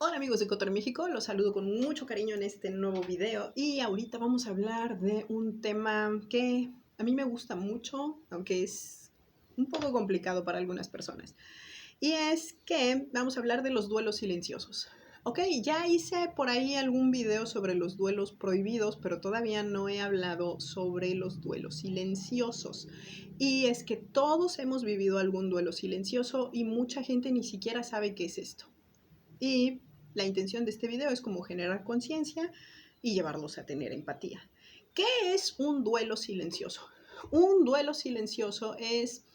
Hola amigos de Cotor México, los saludo con mucho cariño en este nuevo video y ahorita vamos a hablar de un tema que a mí me gusta mucho, aunque es un poco complicado para algunas personas. Y es que vamos a hablar de los duelos silenciosos. Ok, ya hice por ahí algún video sobre los duelos prohibidos, pero todavía no he hablado sobre los duelos silenciosos. Y es que todos hemos vivido algún duelo silencioso y mucha gente ni siquiera sabe qué es esto. Y la intención de este video es como generar conciencia y llevarlos a tener empatía. ¿Qué es un duelo silencioso? Un duelo silencioso es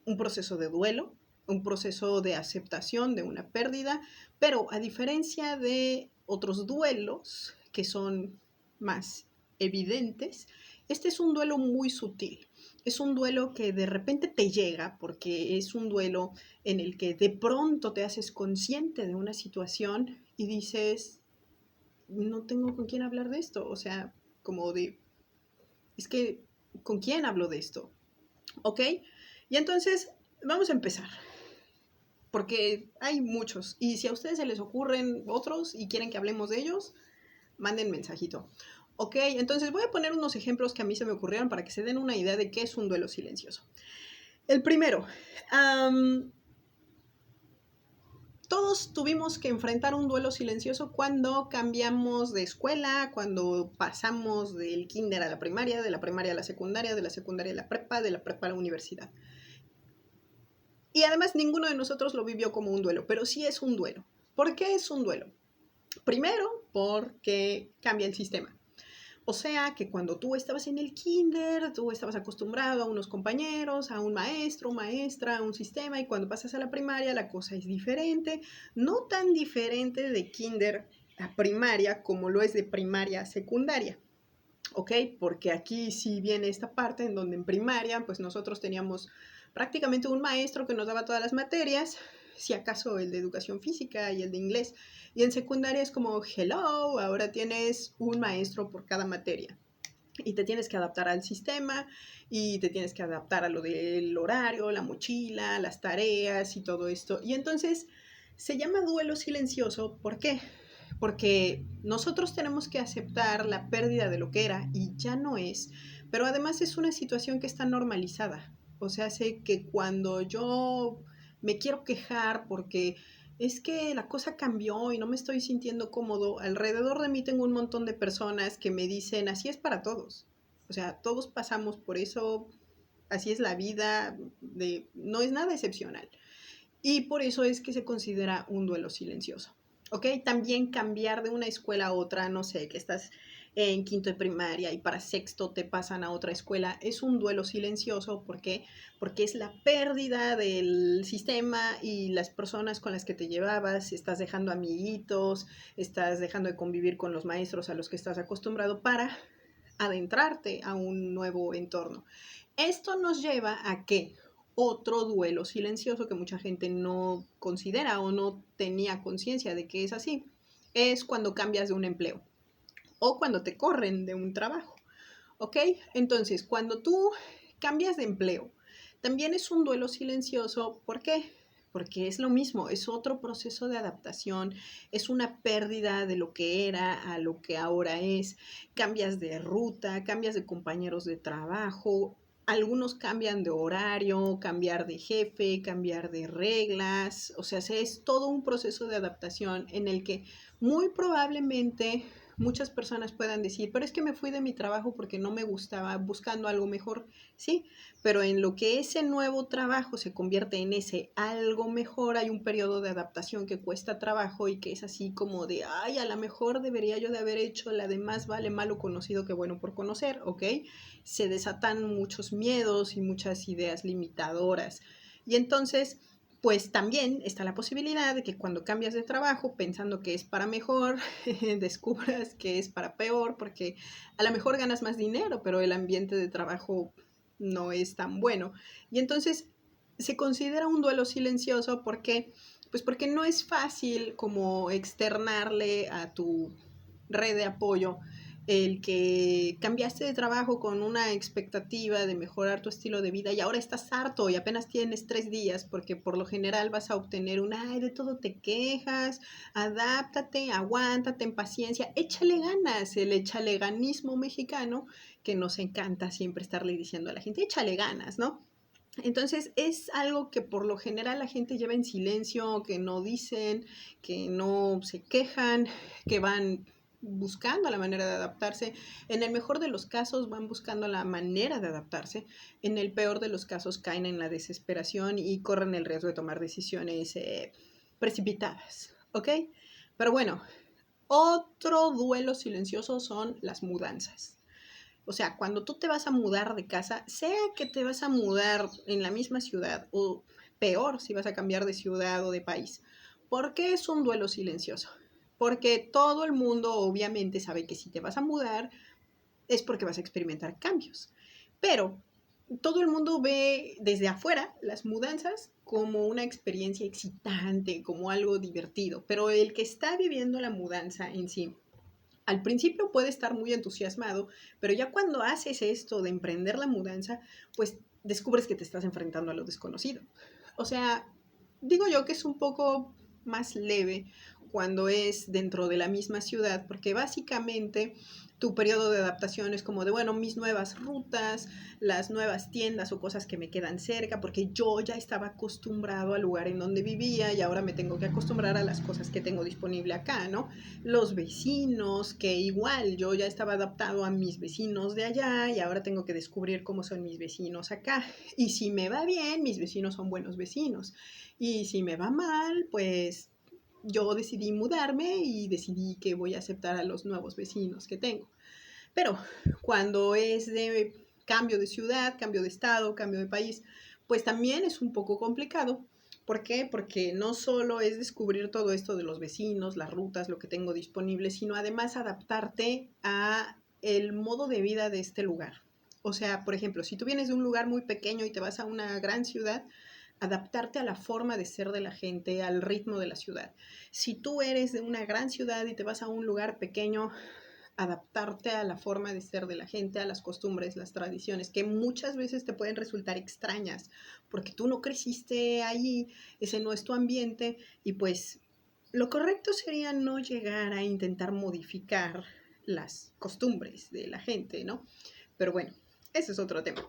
un proceso de duelo, un proceso de aceptación de una pérdida, pero a diferencia de otros duelos que son más evidentes, este es un duelo muy sutil. Es un duelo que de repente te llega porque es un duelo en el que de pronto te haces consciente de una situación y dices, no tengo con quién hablar de esto. O sea, como de, es que, ¿con quién hablo de esto? ¿Ok? Y entonces, vamos a empezar. Porque hay muchos. Y si a ustedes se les ocurren otros y quieren que hablemos de ellos, manden mensajito. Ok, entonces voy a poner unos ejemplos que a mí se me ocurrieron para que se den una idea de qué es un duelo silencioso. El primero, todos tuvimos que enfrentar un duelo silencioso cuando cambiamos de escuela, cuando pasamos del kinder a la primaria, de la primaria a la secundaria, de la secundaria a la prepa, de la prepa a la universidad. Y además ninguno de nosotros lo vivió como un duelo, pero sí es un duelo. ¿Por qué es un duelo? Primero, porque cambia el sistema. O sea que cuando tú estabas en el kinder, tú estabas acostumbrado a unos compañeros, a un maestro, maestra, a un sistema, y cuando pasas a la primaria la cosa es diferente, no tan diferente de kinder a primaria como lo es de primaria a secundaria. ¿Ok? Porque aquí sí viene esta parte en donde en primaria, pues nosotros teníamos prácticamente un maestro que nos daba todas las materias, si acaso el de educación física y el de inglés. Y en secundaria es como, hello, ahora tienes un maestro por cada materia. Y te tienes que adaptar al sistema y te tienes que adaptar a lo del horario, la mochila, las tareas y todo esto. Y entonces se llama duelo silencioso. ¿Por qué? Porque nosotros tenemos que aceptar la pérdida de lo que era y ya no es, pero además es una situación que está normalizada. O sea, sé que cuando yo me quiero quejar porque es que la cosa cambió y no me estoy sintiendo cómodo, alrededor de mí tengo un montón de personas que me dicen, así es para todos. O sea, todos pasamos por eso, así es la vida, no es nada excepcional. Y por eso es que se considera un duelo silencioso. ¿Ok? También cambiar de una escuela a otra, no sé, que estás en quinto de primaria y para sexto te pasan a otra escuela, es un duelo silencioso. ¿Por qué? Porque es la pérdida del sistema y las personas con las que te llevabas, estás dejando amiguitos, estás dejando de convivir con los maestros a los que estás acostumbrado para adentrarte a un nuevo entorno. Esto nos lleva a que otro duelo silencioso que mucha gente no considera o no tenía conciencia de que es así, es cuando cambias de un empleo o cuando te corren de un trabajo. ¿Ok? Entonces, cuando tú cambias de empleo, también es un duelo silencioso. ¿Por qué? Porque es lo mismo, es otro proceso de adaptación, es una pérdida de lo que era a lo que ahora es, cambias de ruta, cambias de compañeros de trabajo, algunos cambian de horario, cambiar de jefe, cambiar de reglas, o sea, es todo un proceso de adaptación en el que muy probablemente muchas personas puedan decir, pero es que me fui de mi trabajo porque no me gustaba, buscando algo mejor, sí, pero en lo que ese nuevo trabajo se convierte en ese algo mejor, hay un periodo de adaptación que cuesta trabajo y que es así como de, ay, a lo mejor debería yo de haber hecho la de más vale malo conocido que bueno por conocer, ¿ok? Se desatan muchos miedos y muchas ideas limitadoras. Y entonces pues también está la posibilidad de que cuando cambias de trabajo pensando que es para mejor, descubras que es para peor, porque a lo mejor ganas más dinero, pero el ambiente de trabajo no es tan bueno. Y entonces se considera un duelo silencioso porque, pues porque no es fácil como externarle a tu red de apoyo el que cambiaste de trabajo con una expectativa de mejorar tu estilo de vida y ahora estás harto y apenas tienes 3 días porque por lo general vas a obtener un, ay, de todo te quejas, adáptate, aguántate, ten paciencia, échale ganas, el echaleganismo mexicano que nos encanta siempre estarle diciendo a la gente, échale ganas, ¿no? Entonces es algo que por lo general la gente lleva en silencio, que no dicen, que no se quejan, que van buscando la manera de adaptarse. En el mejor de los casos van buscando la manera de adaptarse. En el peor de los casos caen en la desesperación y corren el riesgo de tomar decisiones precipitadas. ¿Ok? Pero bueno, otro duelo silencioso son las mudanzas. O sea, cuando tú te vas a mudar de casa, sea que te vas a mudar en la misma ciudad o peor si vas a cambiar de ciudad o de país, ¿por qué es un duelo silencioso? Porque todo el mundo obviamente sabe que si te vas a mudar es porque vas a experimentar cambios. Pero todo el mundo ve desde afuera las mudanzas como una experiencia excitante, como algo divertido, pero el que está viviendo la mudanza en sí al principio puede estar muy entusiasmado, pero ya cuando haces esto de emprender la mudanza, pues descubres que te estás enfrentando a lo desconocido. O sea, digo yo que es un poco más leve cuando es dentro de la misma ciudad, porque básicamente tu periodo de adaptación es como de, bueno, mis nuevas rutas, las nuevas tiendas o cosas que me quedan cerca, porque yo ya estaba acostumbrado al lugar en donde vivía y ahora me tengo que acostumbrar a las cosas que tengo disponible acá, ¿no? Los vecinos, que igual yo ya estaba adaptado a mis vecinos de allá y ahora tengo que descubrir cómo son mis vecinos acá. Y si me va bien, mis vecinos son buenos vecinos. Y si me va mal, pues yo decidí mudarme y decidí que voy a aceptar a los nuevos vecinos que tengo. Pero cuando es de cambio de ciudad, cambio de estado, cambio de país, pues también es un poco complicado. ¿Por qué? Porque no solo es descubrir todo esto de los vecinos, las rutas, lo que tengo disponible, sino además adaptarte a el modo de vida de este lugar. O sea, por ejemplo, si tú vienes de un lugar muy pequeño y te vas a una gran ciudad, adaptarte a la forma de ser de la gente, al ritmo de la ciudad. Si tú eres de una gran ciudad y te vas a un lugar pequeño, adaptarte a la forma de ser de la gente, a las costumbres, las tradiciones, que muchas veces te pueden resultar extrañas, porque tú no creciste allí, ese no es tu ambiente, y pues lo correcto sería no llegar a intentar modificar las costumbres de la gente, ¿no? Pero bueno, ese es otro tema.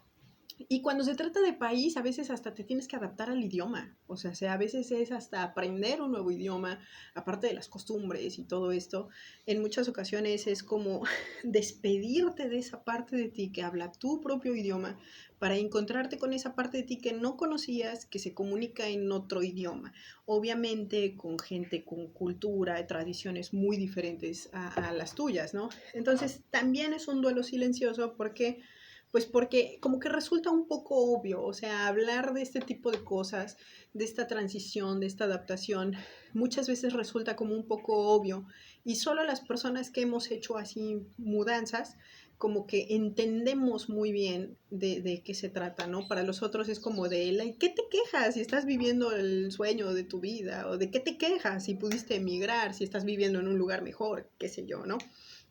Y cuando se trata de país, a veces hasta te tienes que adaptar al idioma. O sea, a veces es hasta aprender un nuevo idioma, aparte de las costumbres y todo esto. En muchas ocasiones es como despedirte de esa parte de ti que habla tu propio idioma para encontrarte con esa parte de ti que no conocías, que se comunica en otro idioma. Obviamente con gente con cultura, tradiciones muy diferentes a las tuyas, ¿no? Entonces también es un duelo silencioso porque pues porque como que resulta un poco obvio, o sea, hablar de este tipo de cosas, de esta transición, de esta adaptación, muchas veces resulta como un poco obvio y solo las personas que hemos hecho así mudanzas, como que entendemos muy bien de qué se trata, ¿no? Para los otros es como de, ¿qué te quejas si estás viviendo el sueño de tu vida? ¿O de qué te quejas si pudiste emigrar, si estás viviendo en un lugar mejor, qué sé yo, ¿no?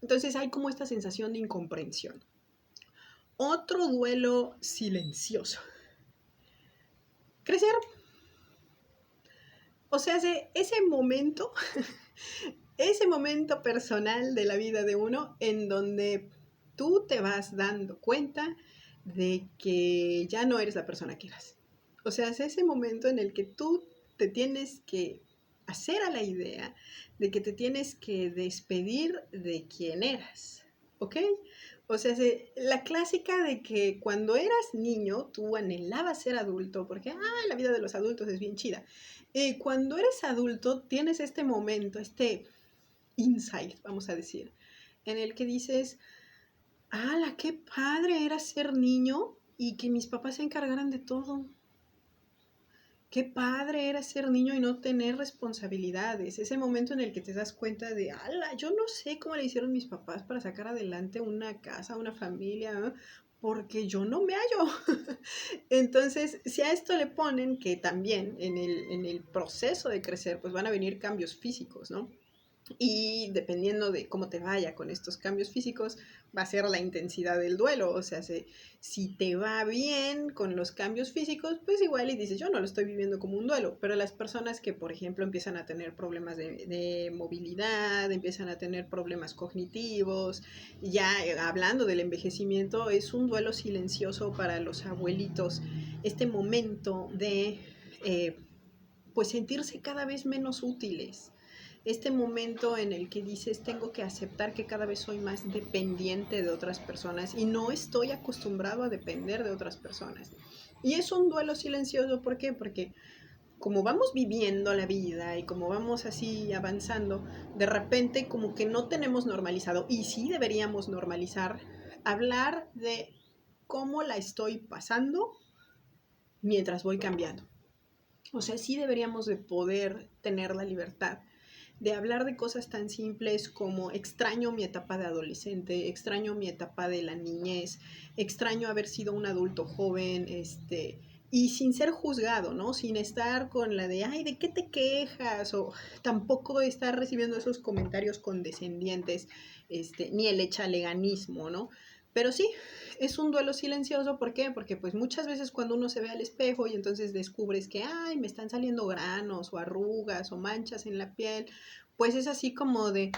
Entonces hay como esta sensación de incomprensión. Otro duelo silencioso. Crecer. O sea, ese momento personal de la vida de uno en donde tú te vas dando cuenta de que ya no eres la persona que eras. O sea, es ese momento en el que tú te tienes que hacer a la idea de que te tienes que despedir de quien eras. ¿Ok? O sea, la clásica de que cuando eras niño tú anhelabas ser adulto porque, la vida de los adultos es bien chida. Cuando eres adulto tienes este momento, este insight, vamos a decir, en el que dices, ¡hala, qué padre era ser niño y que mis papás se encargaran de todo! Qué padre era ser niño y no tener responsabilidades. Ese momento en el que te das cuenta de, ala, yo no sé cómo le hicieron mis papás para sacar adelante una casa, una familia, ¿no? Porque yo no me hallo. Entonces, si a esto le ponen que también en el proceso de crecer, pues van a venir cambios físicos, ¿no? Y dependiendo de cómo te vaya con estos cambios físicos, va a ser la intensidad del duelo. O sea, si te va bien con los cambios físicos, pues igual y dices, yo no lo estoy viviendo como un duelo. Pero las personas que, por ejemplo, empiezan a tener problemas de movilidad, empiezan a tener problemas cognitivos, ya hablando del envejecimiento, es un duelo silencioso para los abuelitos. Este momento de, pues, sentirse cada vez menos útiles, este momento en el que dices, tengo que aceptar que cada vez soy más dependiente de otras personas y no estoy acostumbrado a depender de otras personas. Y es un duelo silencioso, ¿por qué? Porque como vamos viviendo la vida y como vamos así avanzando, de repente como que no tenemos normalizado, y sí deberíamos normalizar, hablar de cómo la estoy pasando mientras voy cambiando. O sea, sí deberíamos de poder tener la libertad de hablar de cosas tan simples como extraño mi etapa de adolescente, extraño mi etapa de la niñez, extraño haber sido un adulto joven, y sin ser juzgado, ¿no? Sin estar con la de, ay, ¿de qué te quejas? O tampoco estar recibiendo esos comentarios condescendientes, ni el echaleganismo, ¿no? Pero sí, es un duelo silencioso, ¿por qué? Porque pues muchas veces cuando uno se ve al espejo y entonces descubres que, ay, me están saliendo granos o arrugas o manchas en la piel, pues es así como de,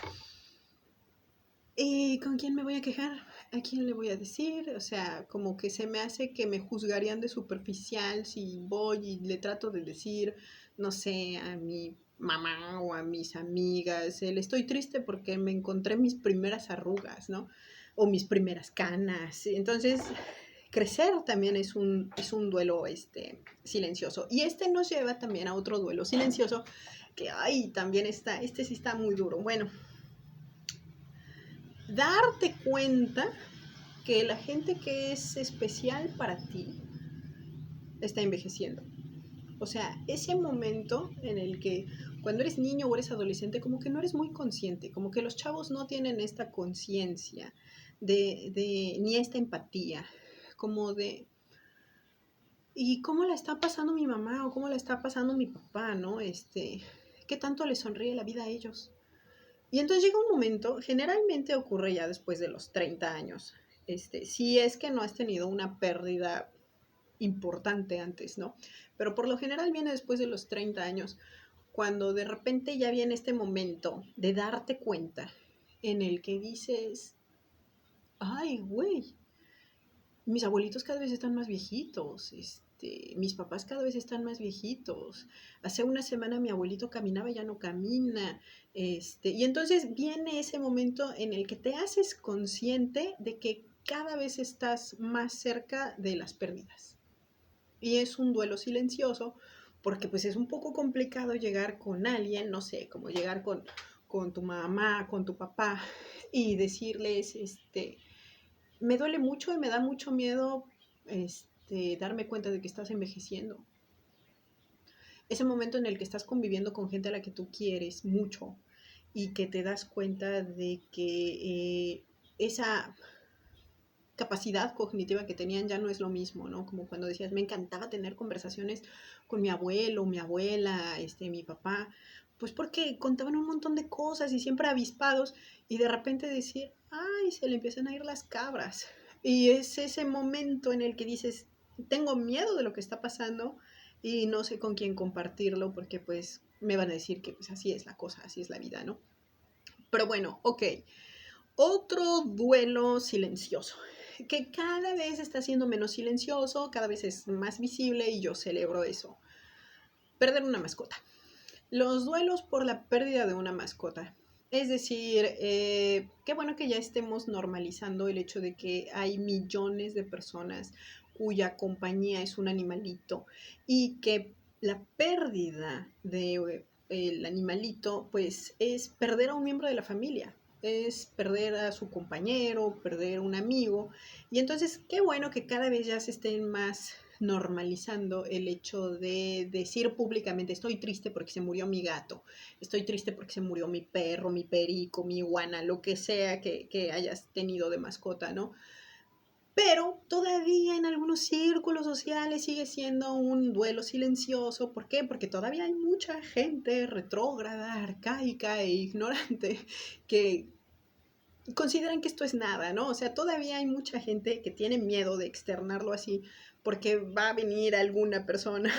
¿con quién me voy a quejar? ¿A quién le voy a decir? O sea, como que se me hace que me juzgarían de superficial si voy y le trato de decir, no sé, a mi mamá o a mis amigas, le estoy triste porque me encontré mis primeras arrugas, ¿no? O mis primeras canas. Entonces, crecer también es un duelo silencioso. Y nos lleva también a otro duelo silencioso que, ay, también está, sí está muy duro. Bueno, darte cuenta que la gente que es especial para ti está envejeciendo. O sea, ese momento en el que cuando eres niño o eres adolescente, como que no eres muy consciente, como que los chavos no tienen esta conciencia ni esta empatía, como de, ¿y cómo la está pasando mi mamá o cómo la está pasando mi papá, no? ¿Qué tanto les sonríe la vida a ellos? Y entonces llega un momento, generalmente ocurre ya después de los 30 años, si es que no has tenido una pérdida importante antes, ¿no? Pero por lo general viene después de los 30 años, cuando de repente ya viene este momento de darte cuenta en el que dices, ay, güey, mis abuelitos cada vez están más viejitos, mis papás cada vez están más viejitos. Hace una semana mi abuelito caminaba y ya no camina. Y entonces viene ese momento en el que te haces consciente de que cada vez estás más cerca de las pérdidas. Y es un duelo silencioso porque pues es un poco complicado llegar con alguien, no sé, como llegar con tu mamá, con tu papá y decirles, me duele mucho y me da mucho miedo darme cuenta de que estás envejeciendo. Ese momento en el que estás conviviendo con gente a la que tú quieres mucho y que te das cuenta de que esa capacidad cognitiva que tenían ya no es lo mismo, ¿no? Como cuando decías, me encantaba tener conversaciones con mi abuelo, mi abuela, mi papá, pues porque contaban un montón de cosas y siempre avispados y de repente decir, ay, se le empiezan a ir las cabras. Y es ese momento en el que dices, tengo miedo de lo que está pasando y no sé con quién compartirlo porque pues me van a decir que pues así es la cosa, así es la vida, ¿no? Pero bueno, ok. Otro duelo silencioso, que cada vez está siendo menos silencioso, cada vez es más visible y yo celebro eso. Perder una mascota. Los duelos por la pérdida de una mascota. Es decir, qué bueno que ya estemos normalizando el hecho de que hay millones de personas cuya compañía es un animalito y que la pérdida de el animalito pues es perder a un miembro de la familia, es perder a su compañero, perder un amigo. Y entonces qué bueno que cada vez ya se estén más normalizando el hecho de decir públicamente estoy triste porque se murió mi gato, estoy triste porque se murió mi perro, mi perico, mi iguana, lo que sea que hayas tenido de mascota, ¿no? Pero todavía en algunos círculos sociales sigue siendo un duelo silencioso. ¿Por qué? Porque todavía hay mucha gente retrógrada, arcaica e ignorante que consideran que esto es nada, ¿no? O sea, todavía hay mucha gente que tiene miedo de externarlo así porque va a venir alguna persona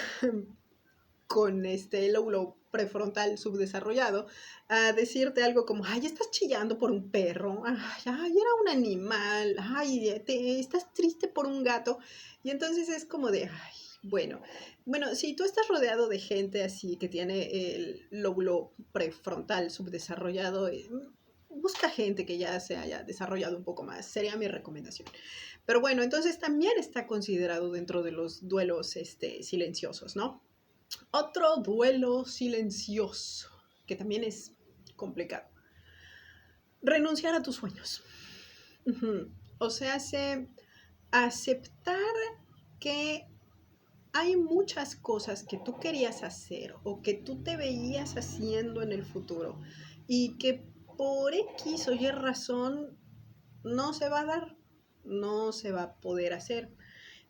con el lóbulo prefrontal subdesarrollado a decirte algo como, ay, estás chillando por un perro, ay, era un animal, ay, estás triste por un gato. Y entonces es como de, ay, bueno, si tú estás rodeado de gente así que tiene el lóbulo prefrontal subdesarrollado, busca gente que ya se haya desarrollado un poco más, sería mi recomendación. Pero bueno, entonces también está considerado dentro de los duelos silenciosos, ¿no? Otro duelo silencioso, que también es complicado. Renunciar a tus sueños. O sea, aceptar que hay muchas cosas que tú querías hacer o que tú te veías haciendo en el futuro y que por X o Y razón no se va a dar, no se va a poder hacer.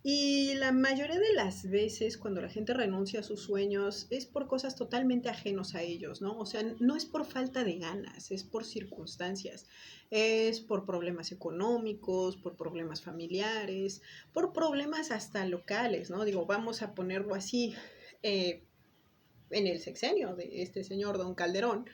Y la mayoría de las veces cuando la gente renuncia a sus sueños es por cosas totalmente ajenos a ellos, ¿no? O sea, no es por falta de ganas, es por circunstancias, es por problemas económicos, por problemas familiares, por problemas hasta locales, ¿no? Digo, vamos a ponerlo así, en el sexenio de este señor Don Calderón,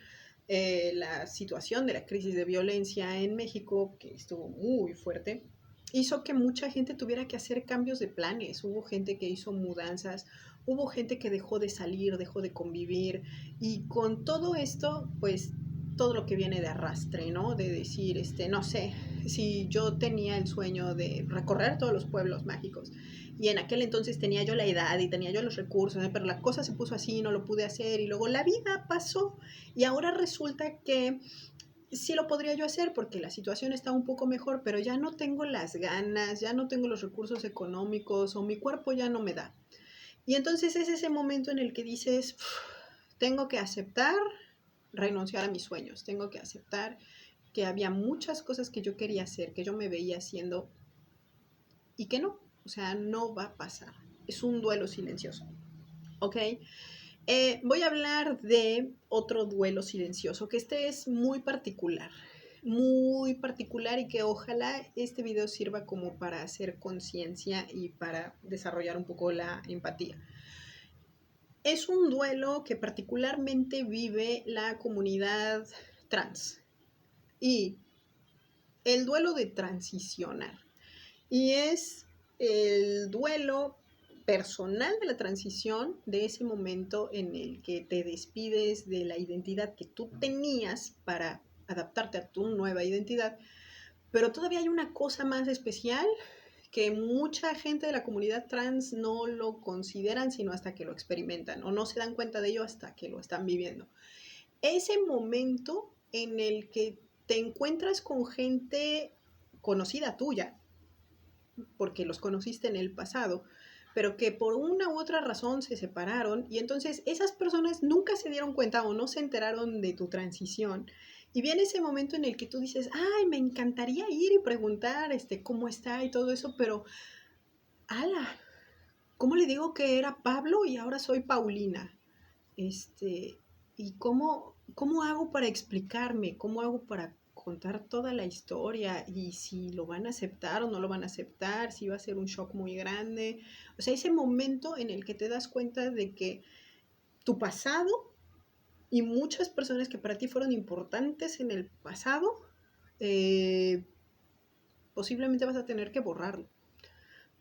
la situación de la crisis de violencia en México, que estuvo muy fuerte, hizo que mucha gente tuviera que hacer cambios de planes. Hubo gente que hizo mudanzas, hubo gente que dejó de salir, dejó de convivir, y con todo esto, pues todo lo que viene de arrastre, ¿no? De decir, no sé, si yo tenía el sueño de recorrer todos los pueblos mágicos y en aquel entonces tenía yo la edad y tenía yo los recursos, pero la cosa se puso así, no lo pude hacer y luego la vida pasó y ahora resulta que sí lo podría yo hacer porque la situación está un poco mejor, pero ya no tengo las ganas, ya no tengo los recursos económicos o mi cuerpo ya no me da. Y entonces es ese momento en el que dices, tengo que aceptar renunciar a mis sueños, tengo que aceptar que había muchas cosas que yo quería hacer, que yo me veía haciendo y que no, o sea, no va a pasar. Es un duelo silencioso, ¿ok? Voy a hablar de otro duelo silencioso, que este es muy particular y que ojalá este video sirva como para hacer conciencia y para desarrollar un poco la empatía. Es un duelo que particularmente vive la comunidad trans y el duelo de transicionar. Y es el duelo personal de la transición, de ese momento en el que te despides de la identidad que tú tenías para adaptarte a tu nueva identidad. Pero todavía hay una cosa más especial que mucha gente de la comunidad trans no lo consideran sino hasta que lo experimentan o no se dan cuenta de ello hasta que lo están viviendo. Ese momento en el que te encuentras con gente conocida tuya, porque los conociste en el pasado, pero que por una u otra razón se separaron y entonces esas personas nunca se dieron cuenta o no se enteraron de tu transición. Y viene ese momento en el que tú dices, ay, me encantaría ir y preguntar cómo está y todo eso, pero, ala, ¿cómo le digo que era Pablo y ahora soy Paulina? ¿Y cómo hago para explicarme? ¿Cómo hago para contar toda la historia? Y si lo van a aceptar o no lo van a aceptar, si va a ser un shock muy grande. O sea, ese momento en el que te das cuenta de que tu pasado y muchas personas que para ti fueron importantes en el pasado, eh, posiblemente vas a tener que borrarlo.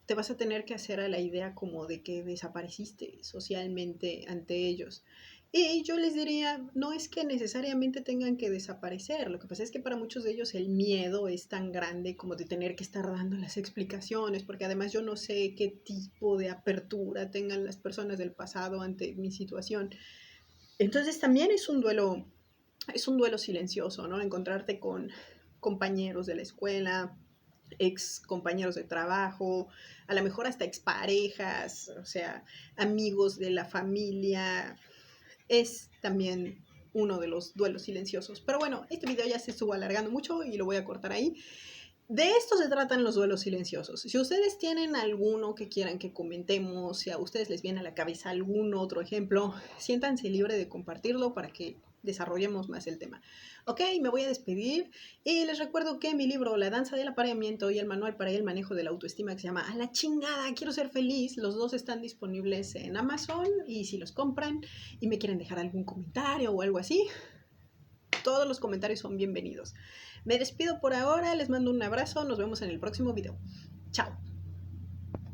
Te vas a tener que hacer a la idea como de que desapareciste socialmente ante ellos. Y yo les diría, no es que necesariamente tengan que desaparecer, lo que pasa es que para muchos de ellos el miedo es tan grande como de tener que estar dando las explicaciones, porque además yo no sé qué tipo de apertura tengan las personas del pasado ante mi situación. Entonces también es un duelo silencioso, ¿no? Encontrarte con compañeros de la escuela, ex compañeros de trabajo, a lo mejor hasta exparejas, o sea, amigos de la familia, es también uno de los duelos silenciosos. Pero bueno, este video ya se estuvo alargando mucho y lo voy a cortar ahí. De esto se tratan los duelos silenciosos. Si ustedes tienen alguno que quieran que comentemos, si a ustedes les viene a la cabeza algún otro ejemplo, siéntanse libre de compartirlo para que desarrollemos más el tema. Ok, me voy a despedir y les recuerdo que mi libro La danza del apareamiento y el manual para el manejo de la autoestima, que se llama A la chingada, quiero ser feliz, los dos están disponibles en Amazon, y si los compran y me quieren dejar algún comentario o algo así, todos los comentarios son bienvenidos. Me despido por ahora, les mando un abrazo, nos vemos en el próximo video. Chao.